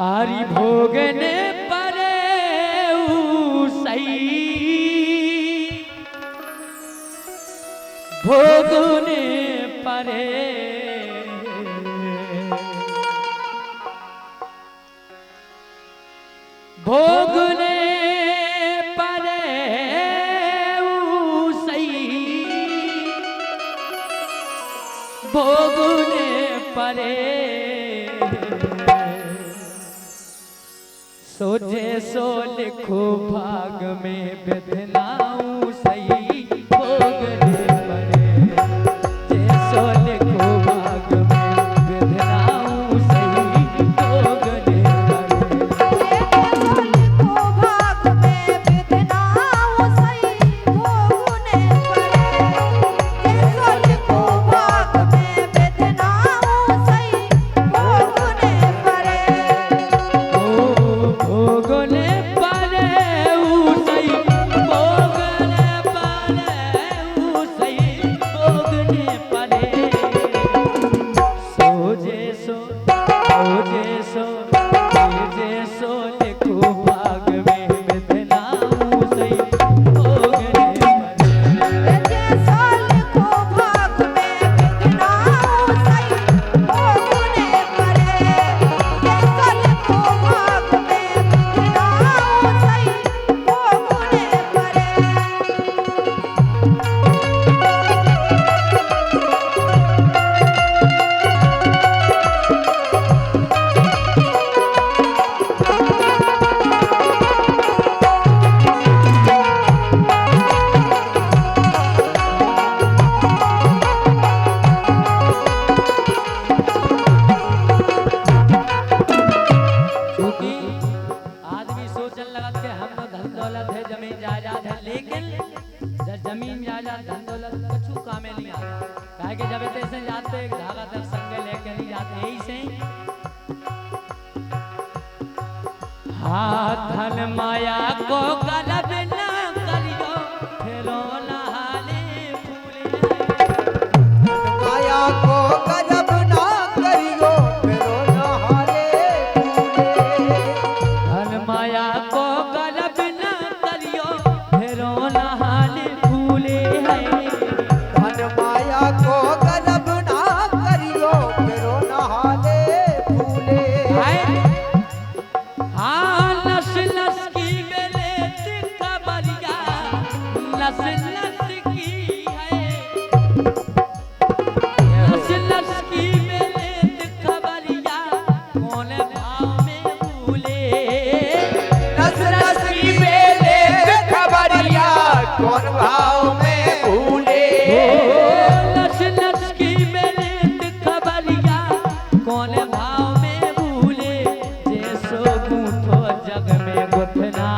आरी भोगने परे सही भोगने परे भोगने परे सही भोगने परे सोचे सो लिखो भाग में बिधनाऊं सही भोगने परे जैसो लिखो भाग में बिधनाऊं सही भोगने जमीन जायदाद धन दौलत कछु कामे नहीं आता काहे के जब ऐसे जाते एक धागा तक संगे लेके नहीं जाते यही से हाँ धन माया को गलब न करियो फेरो नहाले फूले माया को गलब न करियो फेरो नहाले फूले धन माया को गलब न करियो फेरो नहाले फूले है धन माया को गलब ना करियो फेरो नहाले फूले हाँ नस नस की बेले कबरिया नस नस की है नस नस की बेले कबरिया कौन भाव में भूले नस नस की बेले खबरिया कौन भाव में भूले नस नस की बेले खबरिया कौन भाव में भूले जैसो गूंथो जग में गुथना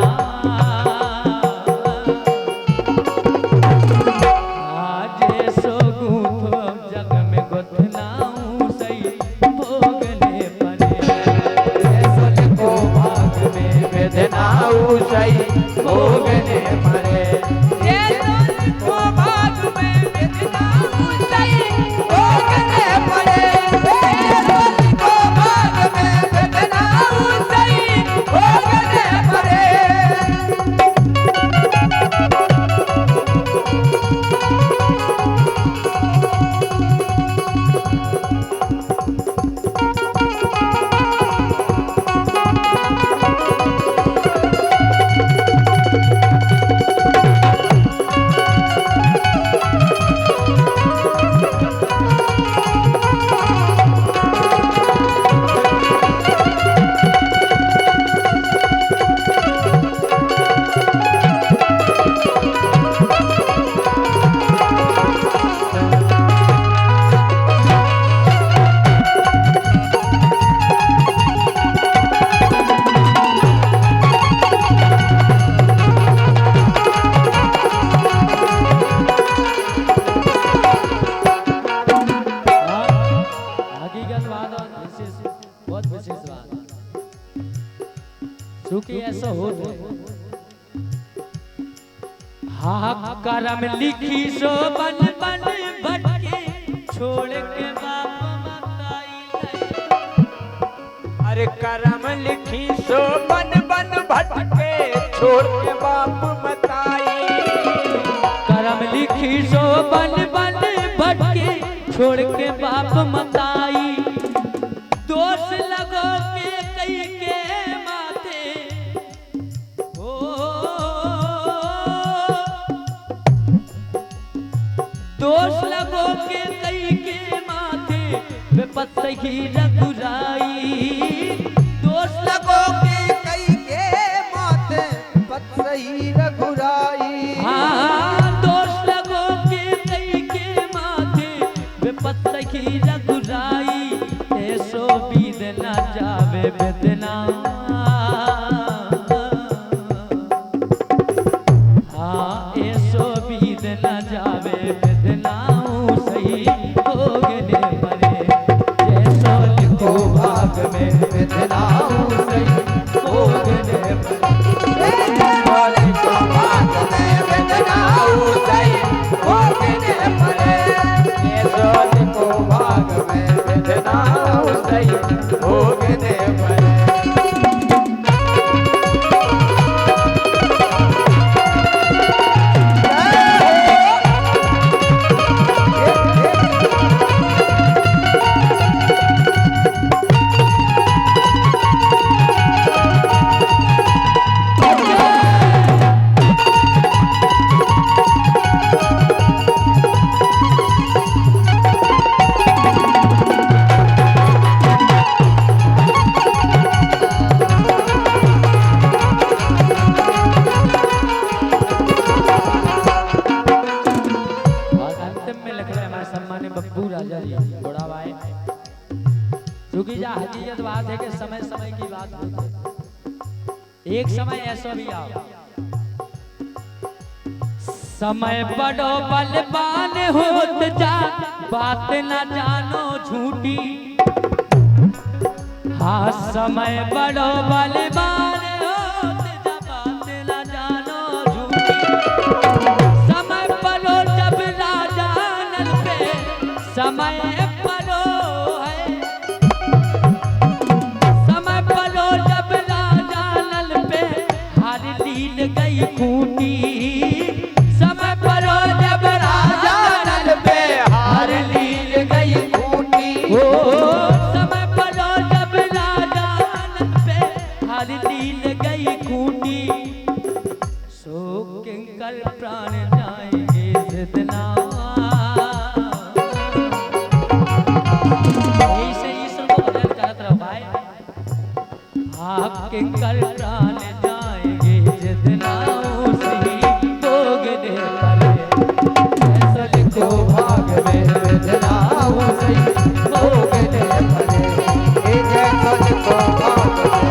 जैसो गूंथो जग में गुथनाऊं सही भोगने परे जैसो लिखो भाग में वेदनाऊं सही भोगने परे को भाग में वेदनाऊं सही भोगने पड़े को भाग में वेदनाऊं सही भोगने पड़े हकीकत बात और विशेष बहुत विशेष बात चूंकि ऐसा हो हाँ करम लिखी सो बन बन भटके छोड़ के बाप मकाई अरे करम लिखी सो बन बन भटके छोड़ के बाप मताई। करम लिखी सो बन बन भटके छोड़ के बाप मताई। दोष लगो के कई के माथे ओ दोष लगो के कई के माथे विपत सही रघुराई। दोष लगो के कई के माथे विपत सही रघुराई। हाँ दोष लगो के कई के माथे विपत सही रघुराई। ऐसो बीत न जावे बेदना हाँ ऐसो बीत न जावे बेदना सही भोगने पड़े। जैसो लिखो भाग में बेदना सही भोगने हकीकत बात है कि समय समय की बात होती है। एक समय ऐसा भी आओ समय बड़ो बलवान होत जा बात न जानो झूठी। हाँ समय बड़ो बलवान होत जा बात न जानो झूठी। समय पलो जब राजा नल पे समय पलो है। समय पलो जब राजा नल पे हर लील गई खूटी। समय पलो जब राजा नल पे हर लील गई खूटी। ओ समय पलो जब राजा नल पे हर लील गई खूटी। सो किंकर प्राण जाएंगे जितना ऐसे ईश्वर को भजन करत रहो भाई। आप किंकर प्राण जाएंगे जितना उसी भोगने पड़े। ऐसा लिखो भाग में जितना उसी भोगने पड़े। जैसा लिखो भाग में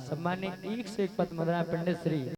सम्मानित एक से एक पद मुद्रा पंडित श्री